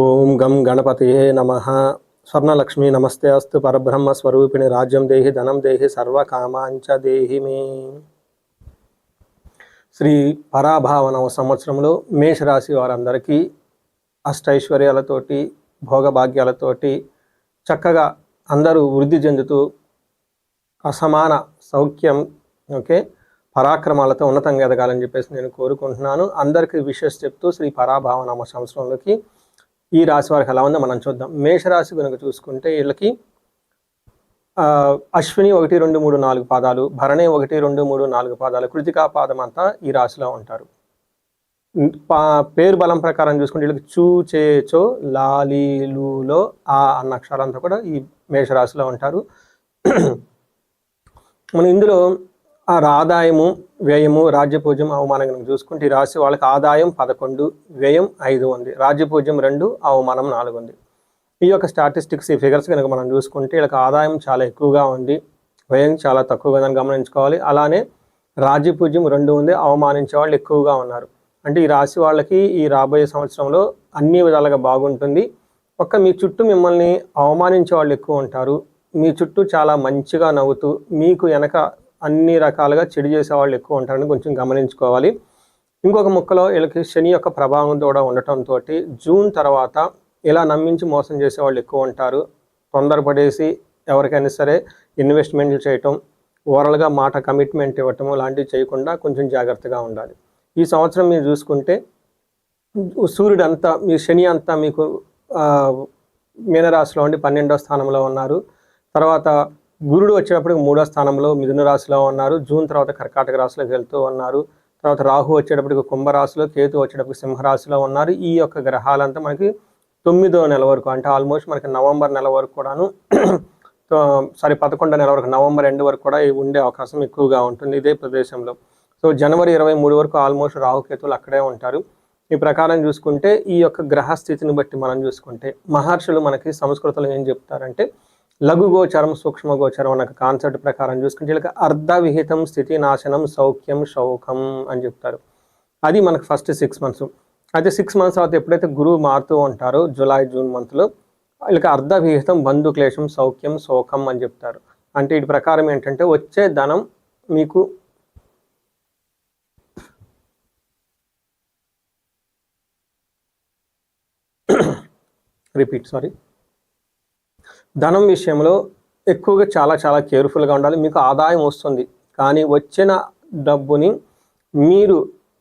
ఓం గం గణపతయే నమః. స్వర్ణలక్ష్మి నమస్తే అస్తు. పరబ్రహ్మ స్వరూపిణి రాజ్యం దేహి ధనం దేహి సర్వకామాంచ దేహి మే. శ్రీ పరాభావనవ సంవత్సరంలో మేషరాశి వారందరికీ అష్టైశ్వర్యాలతోటి భోగభాగ్యాలతోటి చక్కగా అందరూ వృద్ధి చెందుతూ అసమాన సౌఖ్యం పరాక్రమాలతో ఉన్నతంగా ఎదగాలని చెప్పేసి నేను కోరుకుంటున్నాను. అందరికీ విషెస్ చెప్తూ శ్రీ పరాభావనామ సంవత్సరంలోకి ఈ రాశి వారికి ఎలా ఉందో మనం చూద్దాం. మేషరాశి కనుక చూసుకుంటే వీళ్ళకి అశ్విని 1, 2, 3, 4 పాదాలు, భరణి 1, 2, 3, 4 పాదాలు, కృతికా పాదం అంతా ఈ రాశిలో ఉంటారు. పేరు బలం ప్రకారం చూసుకుంటే వీళ్ళకి చూ చే చో లాలీలులో ఆ అన్న అక్షరాలంతా కూడా ఈ మేషరాశిలో ఉంటారు. మనం ఇందులో ఆదాయము వ్యయము రాజ్యపూజ్యం అవమానం కనుక చూసుకుంటే ఈ రాశి వాళ్ళకి ఆదాయం 11, వ్యయం 5 ఉంది, రాజ్యపూజ్యం 2, అవమానం 4 ఉంది. ఈ యొక్క స్టాటిస్టిక్స్ ఈ ఫిగర్స్ కనుక మనం చూసుకుంటే వీళ్ళకి ఆదాయం చాలా ఎక్కువగా ఉంది, వ్యయం చాలా తక్కువగా ఉందని గమనించుకోవాలి. అలానే రాజ్యపూజ్యం 2 ఉంది, అవమానించే వాళ్ళు ఎక్కువగా ఉన్నారు. అంటే ఈ రాశి వాళ్ళకి ఈ రాబోయే సంవత్సరంలో అన్ని విధాలుగా బాగుంటుంది. మీ చుట్టూ మిమ్మల్ని అవమానించే వాళ్ళు ఎక్కువ ఉంటారు, మీ చుట్టూ చాలా మంచిగా నవ్వుతూ మీకు వెనక అన్ని రకాలుగా చెడు చేసేవాళ్ళు ఎక్కువ ఉంటారని కొంచెం గమనించుకోవాలి. ఇంకొక ముక్కలో వీళ్ళకి శని యొక్క ప్రభావం కూడా ఉండటంతో జూన్ తర్వాత ఇలా నమ్మించి మోసం చేసేవాళ్ళు ఎక్కువ ఉంటారు. తొందరపడేసి ఎవరికైనా సరే ఇన్వెస్ట్మెంట్లు చేయటం, ఓవరాల్గా మాట కమిట్మెంట్ ఇవ్వటం లాంటివి చేయకుండా కొంచెం జాగ్రత్తగా ఉండాలి. ఈ సంవత్సరం మీరు చూసుకుంటే సూర్యుడు అంతా మీ శని అంతా మీకు మీనరాశిలో ఉండి 12వ స్థానంలో ఉన్నారు. తర్వాత గురుడు వచ్చేటప్పటికి 3వ స్థానంలో మిథున రాశిలో ఉన్నారు. జూన్ తర్వాత కర్కాటక రాశిలోకి వెళ్తూ ఉన్నారు. తర్వాత రాహు వచ్చేటప్పటికి కుంభరాశిలో, కేతు వచ్చేటప్పటికి సింహరాశిలో ఉన్నారు. ఈ యొక్క గ్రహాలంతా మనకి 9వ నెల వరకు, అంటే ఆల్మోస్ట్ మనకి నవంబర్ నెల వరకు కూడాను 11వ నెల వరకు, నవంబర్ ఎండ్ వరకు కూడా ఉండే అవకాశం ఎక్కువగా ఉంటుంది ఇదే ప్రదేశంలో. సో జనవరి 23 వరకు ఆల్మోస్ట్ రాహుకేతువులు అక్కడే ఉంటారు. ఈ ప్రకారం చూసుకుంటే ఈ యొక్క గ్రహస్థితిని బట్టి మనం చూసుకుంటే మహర్షులు మనకి సంస్కృతంలో ఏం చెప్తారంటే లఘుగోచరం సూక్ష్మగోచరం అన్న కాన్సెప్ట్ ప్రకారం చూసుకుంటే వీళ్ళకి అర్ధవిహితం స్థితి నాశనం సౌఖ్యం శౌకం అని చెప్తారు. అది మనకు ఫస్ట్ 6 months. అయితే 6 months తర్వాత ఎప్పుడైతే గురువు మారుతూ ఉంటారో జూలై జూన్ మంత్లో వీళ్ళకి అర్ధవిహితం బంధు క్లేశం సౌఖ్యం శోకం అని చెప్తారు. అంటే వీటి ప్రకారం ఏంటంటే వచ్చే ధనం మీకు ధనం విషయంలో ఎక్కువగా చాలా కేర్ఫుల్గా ఉండాలి. మీకు ఆదాయం వస్తుంది, కానీ వచ్చిన డబ్బుని మీరు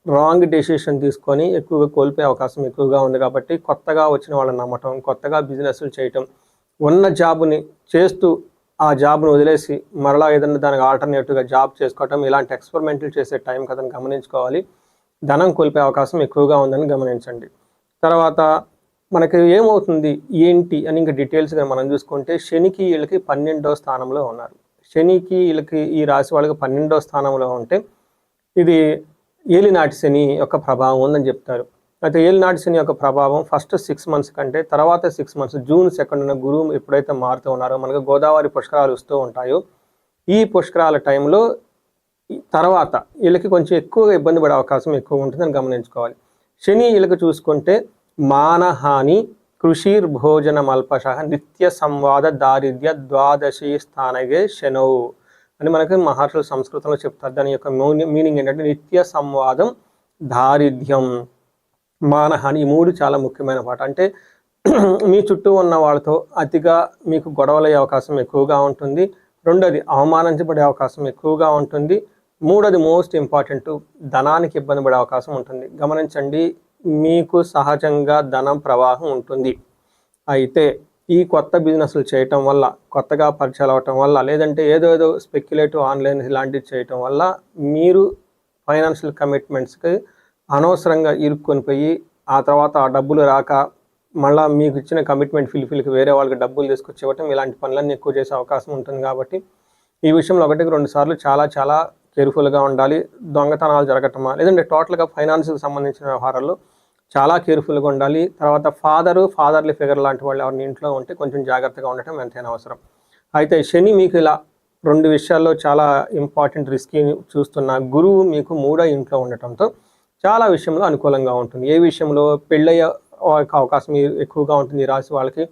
రాంగ్ డెసిషన్ తీసుకొని ఎక్కువగా కోల్పోయే అవకాశం ఎక్కువగా ఉంది. కాబట్టి కొత్తగా వచ్చిన వాళ్ళని నమ్మటం, కొత్తగా బిజినెస్లు చేయటం, ఉన్న జాబ్ని చేస్తూ ఆ జాబ్ను వదిలేసి మరలా ఏదైనా దానికి ఆల్టర్నేటివ్గా జాబ్ చేసుకోవటం, ఇలాంటి ఎక్స్పెరిమెంట్లు చేసే టైం కదని గమనించుకోవాలి. ధనం కోల్పోయే అవకాశం ఎక్కువగా ఉందని గమనించండి. తర్వాత మనకి ఏమవుతుంది ఏంటి అని ఇంకా డీటెయిల్స్గా మనం చూసుకుంటే శనికి వీళ్ళకి 12వ స్థానంలో ఉన్నారు. శనికి వీళ్ళకి ఈ రాశి వాళ్ళకి 12వ స్థానంలో ఉంటే ఇది ఏలినాటి శని యొక్క ప్రభావం ఉందని చెప్తారు. అయితే ఏలినాటి శని యొక్క ప్రభావం ఫస్ట్ 6 months కంటే తర్వాత 6 months జూన్ 2న గురువు ఎప్పుడైతే మారుతూ ఉన్నారో మనకు గోదావరి పుష్కరాలు వస్తూ ఉంటాయో ఈ పుష్కరాల టైంలో తర్వాత వీళ్ళకి కొంచెం ఎక్కువగా ఇబ్బంది పడే అవకాశం ఎక్కువ ఉంటుందని గమనించుకోవాలి. శని వీళ్ళకి చూసుకుంటే మానహాని కృషిర్భోజనమల్పశ నిత్య సంవాద దారిద్ర్య ద్వాదశి స్థానగే శనౌ అని మనకి మహర్షులు సంస్కృతంలో చెప్తారు. దాని యొక్క మీనింగ్ ఏంటంటే నిత్య సంవాదం, దారిద్ర్యం, మానహాని. ఈ 3 చాలా ముఖ్యమైన పాట. అంటే మీ చుట్టూ ఉన్న వాళ్ళతో అతిగా మీకు గొడవలయ్యే అవకాశం ఎక్కువగా ఉంటుంది. రెండోది అవమానించబడే అవకాశం ఎక్కువగా ఉంటుంది. మూడోది మోస్ట్ ఇంపార్టెంట్, ధనానికి ఇబ్బంది పడే అవకాశం ఉంటుంది. గమనించండి, మీకు సహజంగా ధనం ప్రవాహం ఉంటుంది. అయితే ఈ కొత్త బిజినెస్లు చేయటం వల్ల, కొత్తగా పరిచయాలు అవటం వల్ల, లేదంటే ఏదో స్పెక్యులేటివ్ ఆన్లైన్ ఇలాంటివి చేయటం వల్ల మీరు ఫైనాన్షియల్ కమిట్మెంట్స్కి అనవసరంగా ఇరుక్కొని పోయి ఆ తర్వాత ఆ డబ్బులు రాక మళ్ళీ మీకు ఇచ్చిన కమిట్మెంట్ ఫిల్కి వేరే వాళ్ళకి డబ్బులు తీసుకొచ్చి ఇవ్వటం, ఇలాంటి పనులన్నీ ఎక్కువ చేసే అవకాశం ఉంటుంది. కాబట్టి ఈ విషయంలో 1-2 సార్లు చాలా కేర్ఫుల్గా ఉండాలి. దొంగతనాలు జరగటమా లేదంటే టోటల్గా ఫైనాన్స్కి సంబంధించిన వ్యవహారాల్లో చాలా కేర్ఫుల్గా ఉండాలి. తర్వాత ఫాదర్లీ ఫిగర్ లాంటి వాళ్ళు ఎవరిని ఇంట్లో ఉంటే కొంచెం జాగ్రత్తగా ఉండటం ఎంతైనా అవసరం. అయితే శని మీకు ఇలా 2 విషయాల్లో చాలా ఇంపార్టెంట్ రిస్కీ చూస్తున్న గురువు మీకు 3వ ఇంట్లో ఉండటంతో చాలా విషయంలో అనుకూలంగా ఉంటుంది. ఏ విషయంలో పెళ్ళయ్యే అవకాశం ఎక్కువగా ఉంటుంది ఈ రాశి వాళ్ళకి.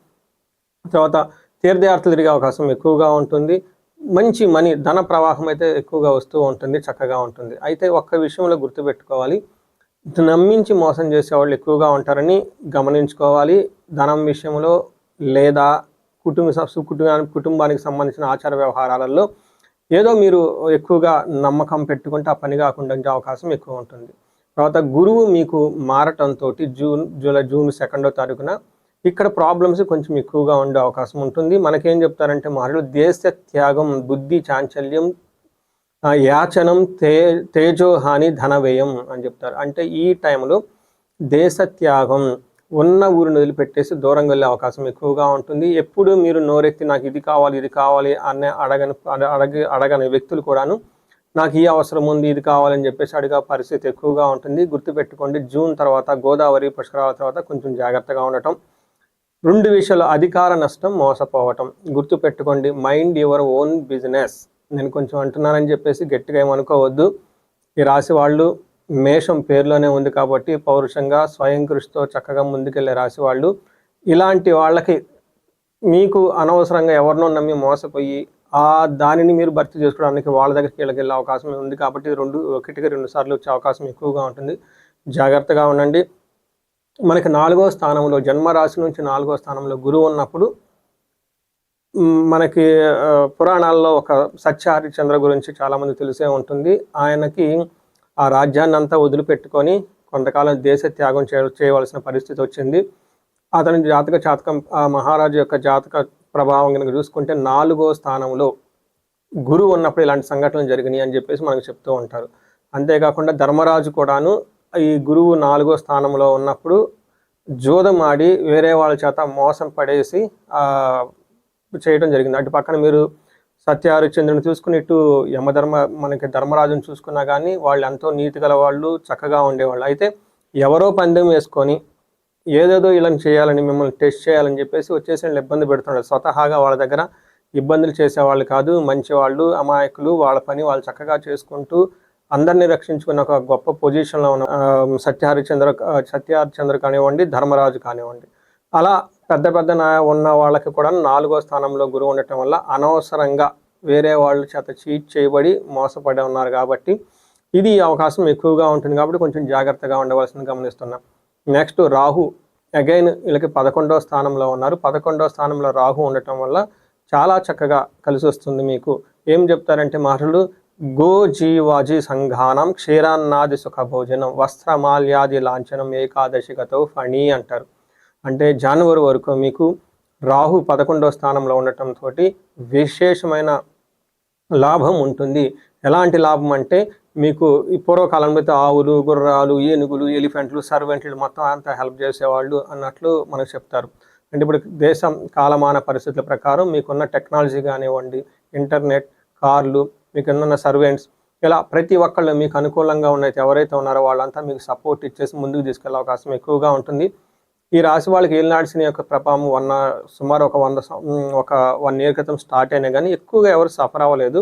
తర్వాత తీర్థయాత్రలు తిరిగే అవకాశం ఎక్కువగా ఉంటుంది. మంచి ధన ప్రవాహం అయితే ఎక్కువగా వస్తూ ఉంటుంది, చక్కగా ఉంటుంది. అయితే ఒక్క విషయంలో గుర్తుపెట్టుకోవాలి, నమ్మించి మోసం చేసేవాళ్ళు ఎక్కువగా ఉంటారని గమనించుకోవాలి. ధనం విషయంలో లేదా కుటుంబానికి సంబంధించిన ఆచార వ్యవహారాలలో ఏదో మీరు ఎక్కువగా నమ్మకం పెట్టుకుంటే ఆ పని కాకుండా ఉండే అవకాశం ఎక్కువ ఉంటుంది. తర్వాత గురువు మీకు మారటంతో జూన్ 2వ తారీఖున ఇక్కడ ప్రాబ్లమ్స్ కొంచెం ఎక్కువగా ఉండే అవకాశం ఉంటుంది. మనకేం చెప్తారంటే మహర్షులు దేశ త్యాగం, బుద్ధి చాంచల్యం, యాచనం, తేజోహాని, ధన వ్యయం అని చెప్తారు. అంటే ఈ టైంలో దేశ త్యాగం, ఉన్న ఊరిని వదిలిపెట్టేసి దూరంగా వెళ్ళే అవకాశం ఎక్కువగా ఉంటుంది. ఎప్పుడు మీరు నోరెత్తి నాకు ఇది కావాలి అనే అడగని వ్యక్తులు కూడాను నాకు ఈ అవసరం ఉంది, ఇది కావాలని చెప్పేసి అడిగే పరిస్థితి ఎక్కువగా ఉంటుంది. గుర్తుపెట్టుకోండి, జూన్ తర్వాత గోదావరి పుష్కరాల తర్వాత కొంచెం జాగ్రత్తగా ఉండటం. 2 విషయాలు, అధికార నష్టం, మోసపోవటం. గుర్తుపెట్టుకోండి, మైండ్ యువర్ ఓన్ బిజినెస్. నేను కొంచెం అంటున్నానని చెప్పేసి గట్టిగా ఏమనుకోవద్దు. ఈ రాశి వాళ్ళు మేషం పేరులోనే ఉంది కాబట్టి పౌరుషంగా స్వయం కృషితో చక్కగా ముందుకెళ్ళే రాశి వాళ్ళు. ఇలాంటి వాళ్ళకి మీకు అనవసరంగా ఎవరినో నమ్మి మోసపోయి దానిని మీరు భర్తీ చేసుకోవడానికి వాళ్ళ దగ్గరికి వెళ్ళే అవకాశం ఉంది కాబట్టి 1కి 2 సార్లు వచ్చే అవకాశం ఎక్కువగా ఉంటుంది. జాగ్రత్తగా ఉండండి. మనకి 4వ స్థానంలో, జన్మరాశి నుంచి 4వ స్థానంలో గురువు ఉన్నప్పుడు మనకి పురాణాల్లో ఒక సత్య హరిశ్చంద్ర గురించి చాలామంది తెలిసే ఉంటుంది. ఆయనకి ఆ రాజ్యాన్ని అంతా వదిలిపెట్టుకొని కొంతకాలం దేశ త్యాగం చేయవలసిన పరిస్థితి వచ్చింది. అతని జాతకం, ఆ మహారాజు యొక్క జాతక ప్రభావం కనుక చూసుకుంటే 4వ స్థానంలో గురువు ఉన్నప్పుడు ఇలాంటి సంఘటనలు జరిగినాయి అని చెప్పేసి మనకు చెప్తూ ఉంటారు. అంతేకాకుండా ధర్మరాజు కూడాను ఈ గురువు 4వ స్థానంలో ఉన్నప్పుడు జోదం ఆడి వేరే వాళ్ళ చేత మోసం పడేసి చేయడం జరిగింది. అటు పక్కన మీరు సత్య హరిశ్చంద్రుని చూసుకుని, ఇటు మనకి ధర్మరాజుని చూసుకున్నా కానీ వాళ్ళు ఎంతో నీతి గల వాళ్ళు, చక్కగా ఉండేవాళ్ళు. అయితే ఎవరో పందెం వేసుకొని ఏదేదో ఇలా చేయాలని, మిమ్మల్ని టెస్ట్ చేయాలని చెప్పేసి వచ్చేసి వాళ్ళు ఇబ్బంది పెడుతున్నారు. స్వతహాగా వాళ్ళ దగ్గర ఇబ్బందులు చేసేవాళ్ళు కాదు, మంచివాళ్ళు, అమాయకులు. వాళ్ళ పని వాళ్ళు చక్కగా చేసుకుంటూ అందరినీ రక్షించుకున్న ఒక గొప్ప పొజిషన్లో ఉన్న సత్య హరిశ్చంద్ర కానివ్వండి, ధర్మరాజు కానివ్వండి, అలా పెద్ద ఉన్న వాళ్ళకి కూడా 4వ స్థానంలో గురువు ఉండటం వల్ల అనవసరంగా వేరే వాళ్ళ చేత చీట్ చేయబడి మోసపడి ఉన్నారు కాబట్టి ఇది అవకాశం ఎక్కువగా ఉంటుంది. కాబట్టి కొంచెం జాగ్రత్తగా ఉండవలసింది గమనిస్తున్నాం. నెక్స్ట్ రాహు, అగైన్ వీళ్ళకి 11వ స్థానంలో ఉన్నారు. 11వ స్థానంలో రాహు ఉండటం వల్ల చాలా చక్కగా కలిసి వస్తుంది. మీకు ఏం చెప్తారంటే మహర్షులు, గో జీవాజీ సంఘానం, క్షీరాన్నాది సుఖ భోజనం, వస్త్రమాల్యాది లాంఛనం, ఏకాదశిగతో ఫణి అంటారు. అంటే జనవరి వరకు మీకు రాహు 11వ స్థానంలో ఉండటంతో విశేషమైన లాభం ఉంటుంది. ఎలాంటి లాభం అంటే మీకు ఈ పూర్వకాలంలో అయితే ఆవులు, గుర్రాలు, ఏనుగులు, ఎలిఫెంట్లు, సర్వెంట్లు మొత్తం అంతా హెల్ప్ చేసేవాళ్ళు అన్నట్లు మనకు చెప్తారు. అంటే ఇప్పుడు దేశం కాలమాన పరిస్థితుల ప్రకారం మీకున్న టెక్నాలజీ కానివ్వండి, ఇంటర్నెట్, కార్లు, మీకున్న సర్వెంట్స్, ఇలా ప్రతి ఒక్కళ్ళు మీకు అనుకూలంగా ఉన్నైతే ఎవరైతే ఉన్నారో వాళ్ళంతా మీకు సపోర్ట్ ఇచ్చేసి ముందుకు తీసుకెళ్లే అవకాశం ఎక్కువగా ఉంటుంది. ఈ రాశి వాళ్ళకి ఏలినాటి యొక్క ప్రభావం సుమారు ఒక 1 ఇయర్ క్రితం స్టార్ట్ అయినా కానీ ఎక్కువగా ఎవరు సఫర్ అవ్వలేదు.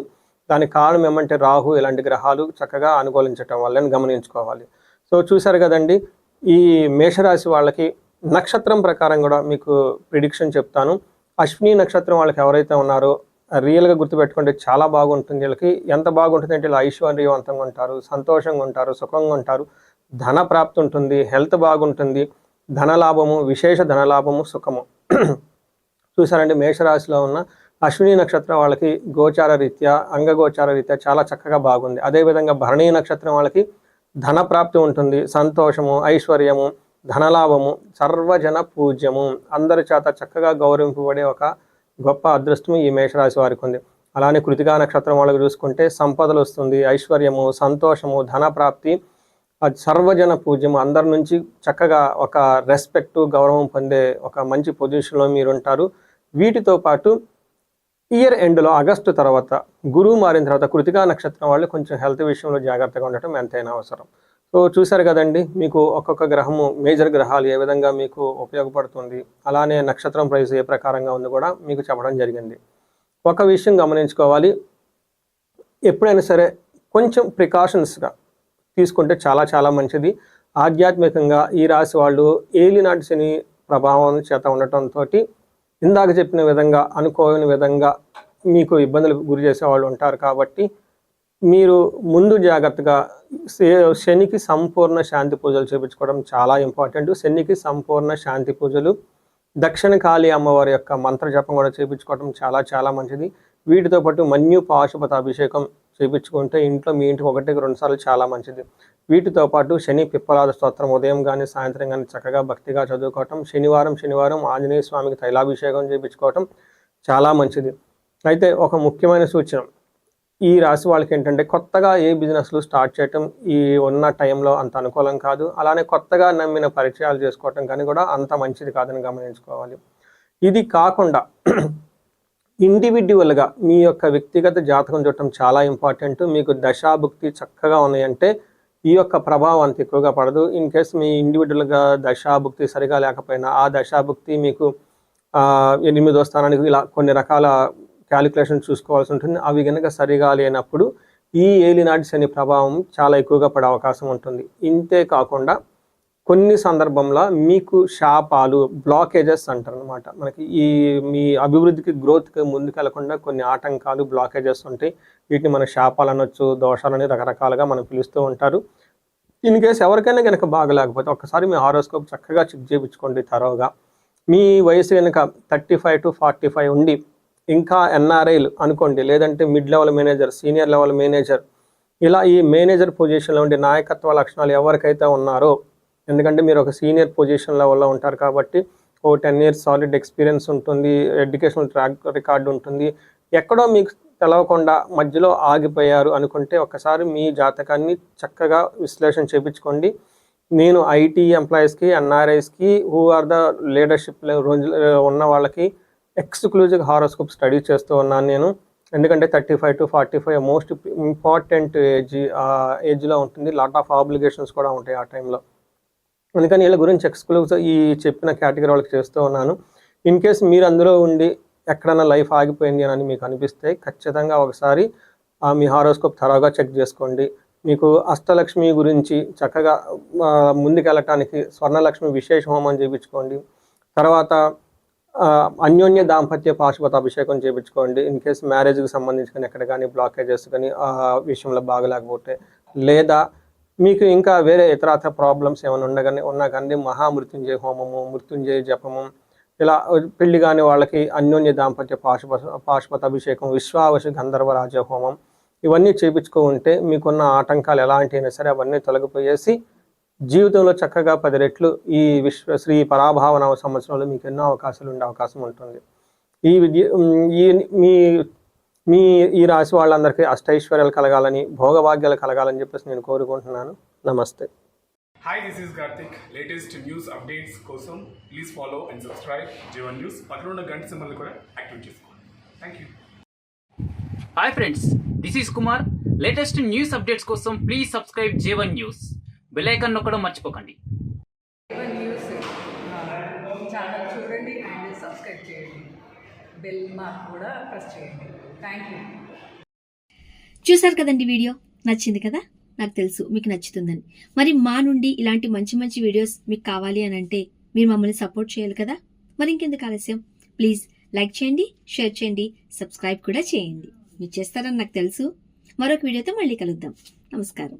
దానికి కారణం ఏమంటే రాహు ఇలాంటి గ్రహాలు చక్కగా అనుకూలించటం వల్లని గమనించుకోవాలి. సో చూసారు కదండి, ఈ మేషరాశి వాళ్ళకి నక్షత్రం ప్రకారం కూడా మీకు ప్రిడిక్షన్ చెప్తాను. అశ్విని నక్షత్రం వాళ్ళకి ఎవరైతే ఉన్నారో రియల్గా గుర్తుపెట్టుకుంటే చాలా బాగుంటుంది. వీళ్ళకి ఎంత బాగుంటుంది అంటే ఇలా ఐశ్వర్యవంతంగా ఉంటారు, సంతోషంగా ఉంటారు, సుఖంగా ఉంటారు, ధన ప్రాప్తి ఉంటుంది, హెల్త్ బాగుంటుంది, ధనలాభము, విశేష ధనలాభము, సుఖము. చూసారండి, మేషరాశిలో ఉన్న అశ్విని నక్షత్రం వాళ్ళకి గోచార రీత్యా, అంగగోచార రీత్యా చాలా చక్కగా బాగుంది. అదేవిధంగా భరణీ నక్షత్రం వాళ్ళకి ధన ప్రాప్తి ఉంటుంది, సంతోషము, ఐశ్వర్యము, ధనలాభము, సర్వజన పూజ్యము, అందరి చేత చక్కగా గౌరవింపబడే ఒక గొప్ప అదృష్టము ఈ మేషరాశి వారికి ఉంది. అలానే కృతికా నక్షత్రం వాళ్ళకి చూసుకుంటే సంపదలు వస్తుంది, ఐశ్వర్యము, సంతోషము, ధన ప్రాప్తి, సర్వజన పూజ్యము, అందరి నుంచి చక్కగా ఒక రెస్పెక్టు, గౌరవం పొందే ఒక మంచి పొజిషన్లో మీరు ఉంటారు. వీటితో పాటు ఇయర్ ఎండ్లో ఆగస్టు తర్వాత గురువు మారిన తర్వాత కృతికా నక్షత్రం వాళ్ళు కొంచెం హెల్త్ విషయంలో జాగ్రత్తగా ఉండటం ఎంతైనా అవసరం. సో చూసారు కదండి, మీకు ఒక్కొక్క గ్రహము, మేజర్ గ్రహాలు ఏ విధంగా మీకు ఉపయోగపడుతుంది, అలానే నక్షత్రం ప్రైస్ ఏ ప్రకారంగా ఉంది కూడా మీకు చెప్పడం జరిగింది. ఒక విషయం గమనించుకోవాలి, ఎప్పుడైనా సరే కొంచెం ప్రికాషన్స్గా తీసుకుంటే చాలా చాలా మంచిది. ఆధ్యాత్మికంగా ఈ రాశి వాళ్ళు ఏలినాటి శని ప్రభావం చేత ఉండటంతో ఇందాక చెప్పిన విధంగా అనుకోని విధంగా మీకు ఇబ్బందులకు గురి చేసే వాళ్ళు ఉంటారు. కాబట్టి మీరు ముందు జాగ్రత్తగా శనికి సంపూర్ణ శాంతి పూజలు చేయించుకోవడం చాలా ఇంపార్టెంట్. శనికి సంపూర్ణ శాంతి పూజలు, దక్షిణ కాళీ అమ్మవారి యొక్క మంత్ర జపం కూడా చేయించుకోవడం చాలా చాలా మంచిది. వీటితో పాటు మన్యు పాశుపత అభిషేకం చేయించుకుంటే ఇంట్లో మీ ఇంటికి 1-2 సార్లు చాలా మంచిది. వీటితో పాటు శని పిప్పలాద స్తోత్రం ఉదయం కానీ సాయంత్రం కానీ చక్కగా భక్తిగా చదువుకోవటం, శనివారం ఆంజనేయ స్వామికి తైలాభిషేకం చేయించుకోవటం చాలా మంచిది. అయితే ఒక ముఖ్యమైన సూచన, ఈ రాశి వాళ్ళకి ఏంటంటే కొత్తగా ఏ బిజినెస్లు స్టార్ట్ చేయటం ఈ ఉన్న టైంలో అంత అనుకూలం కాదు. అలానే కొత్తగా నమ్మిన పరిచయాలు చేసుకోవటం కానీ కూడా అంత మంచిది కాదని గమనించుకోవాలి. ఇది కాకుండా ఇండివిడ్యువల్గా మీ యొక్క వ్యక్తిగత జాతకం చూడటం చాలా ఇంపార్టెంట్. మీకు దశాభుక్తి చక్కగా ఉన్నాయంటే ఈ యొక్క ప్రభావం అంత ఎక్కువగా పడదు. ఇన్ కేస్ మీ ఇండివిడ్యువల్గా దశాభుక్తి సరిగా లేకపోయినా ఆ దశాభుక్తి మీకు 8వ స్థానానికి ఇలా కొన్ని రకాల క్యాలిక్యులేషన్ చూసుకోవాల్సి ఉంటుంది. అవి కనుక సరిగా లేనప్పుడు ఈ ఏలినాటి శని ప్రభావం చాలా ఎక్కువగా పడే అవకాశం ఉంటుంది. ఇంతే కాకుండా కొన్ని సందర్భంలో మీకు శాపాలు, బ్లాకేజెస్ అంటారు అనమాట. మనకి మీ అభివృద్ధికి, గ్రోత్కి ముందుకెళ్లకుండా కొన్ని ఆటంకాలు, బ్లాకేజెస్ ఉంటాయి. వీటిని మన శాపాలు అనొచ్చు, దోషాలని రకరకాలుగా మనం పిలుస్తూ ఉంటారు. ఇన్ కేసు ఎవరికైనా కనుక బాగలేకపోతే ఒక్కసారి మీ హారోస్కోప్ చక్కగా చెక్ చేయించుకోండి తరోగా. మీ వయసు కనుక 35 to 45 ఉండి ఇంకా ఎన్ఆర్ఐలు అనుకోండి, లేదంటే mid level manager, senior level manager, ఇలా ఈ మేనేజర్ పొజిషన్లో ఉండే నాయకత్వ లక్షణాలు ఎవరికైతే ఉన్నారో, ఎందుకంటే మీరు ఒక సీనియర్ పొజిషన్ లెవెల్లో ఉంటారు కాబట్టి 10 years సాలిడ్ ఎక్స్పీరియన్స్ ఉంటుంది, ఎడ్యుకేషనల్ ట్రాక్ రికార్డు ఉంటుంది. ఎక్కడో మీకు తెలవకుండా మధ్యలో ఆగిపోయారు అనుకుంటే ఒకసారి మీ జాతకాన్ని చక్కగా విశ్లేషణ చేయించుకోండి. నేను ఐటీ ఎంప్లాయీస్కి, ఎన్ఆర్ఐస్కి, హూ ఆర్ ద లీడర్షిప్ ఉన్న వాళ్ళకి ఎక్స్క్లూజివ్ హారోస్కోప్ స్టడీ చేస్తూ ఉన్నాను నేను. ఎందుకంటే 35 to 45 మోస్ట్ ఇంపార్టెంట్ ఏజ్లో ఉంటుంది. లాట్ ఆఫ్ ఆబ్లిగేషన్స్ కూడా ఉంటాయి ఆ టైంలో. అందుకని వీళ్ళ గురించి ఎక్స్క్లూజివ్ ఈ చెప్పిన కేటగిరీ వాళ్ళకి చేస్తూ ఉన్నాను. ఇన్ కేస్ మీరు అందులో ఉండి ఎక్కడైనా లైఫ్ ఆగిపోయింది అని మీకు అనిపిస్తే ఖచ్చితంగా ఒకసారి మీ హారోస్కోప్ తరోగా చెక్ చేసుకోండి. మీకు అష్టలక్ష్మి గురించి చక్కగా ముందుకెళ్ళటానికి స్వర్ణలక్ష్మి విశేష హోమం చేయించుకోండి. తర్వాత అన్యోన్య దాంపత్య పాశుపత అభిషేకం చేయించుకోండి. ఇన్ కేసు మ్యారేజ్కి సంబంధించి కానీ ఎక్కడ కానీ బ్లాకేజెస్ కానీ ఆ విషయంలో బాగలేకపోతే, లేదా మీకు ఇంకా వేరే ఇతరత్ర ప్రాబ్లమ్స్ ఏమైనా ఉన్నా కానీ మహామృత్యుంజయ హోమము, మృత్యుంజయ జపము, ఇలా పెళ్లి కాని వాళ్ళకి అన్యోన్య దాంపత్య పాశుపత అభిషేకం, విశ్వావశ గంధర్వరాజ హోమం, ఇవన్నీ చేయించుకుంటే మీకున్న ఆటంకాలు ఎలాంటివైనా సరే అవన్నీ తొలగిపోయేసి జీవితంలో చక్కగా 10 రెట్లు ఈ శ్రీ పరాభావనవ సంవత్సరంలో మీకు ఎన్నో అవకాశాలు ఉండే అవకాశం ఉంటుంది. ఈ రాశి వాళ్ళందరికీ అష్టైశ్వర్యాలు కలగాలని, భోగభాగ్యాలు కలగాలని చెప్పేసి నేను కోరుకుంటున్నాను. నమస్తే. Hi, this is Karthik. Latest news updates కోసం please follow and subscribe J1 News. పక్కన ఉన్న గంట సింబల్ కూడా యాక్టివేట్ చేసుకోండి. Thank you. Hi friends, this is Kumar. Latest news updates కోసం please subscribe J1 news. Bell icon నొక్కడం మర్చిపోకండి. J1 న్యూస్ ఛానల్ చూడండి అండ్ సబ్స్క్రైబ్ చేయండి. బెల్ మార్క్ కూడా ప్రెస్ చేయండి. Thank you. చూసారు కదండి, వీడియో నచ్చింది కదా? నాకు తెలుసు మీకు నచ్చుతుందని. మరి మా నుండి ఇలాంటి మంచి మంచి వీడియోస్ మీకు కావాలి అని అంటే మీరు మమ్మల్ని సపోర్ట్ చేయాలి కదా. మరి ఇంకెందుకు ఆలస్యం, ప్లీజ్ లైక్ చేయండి, షేర్ చేయండి, సబ్స్క్రైబ్ కూడా చేయండి. మీరు చేస్తారని నాకు తెలుసు. మరొక వీడియోతో మళ్ళీ కలుద్దాం. నమస్కారం.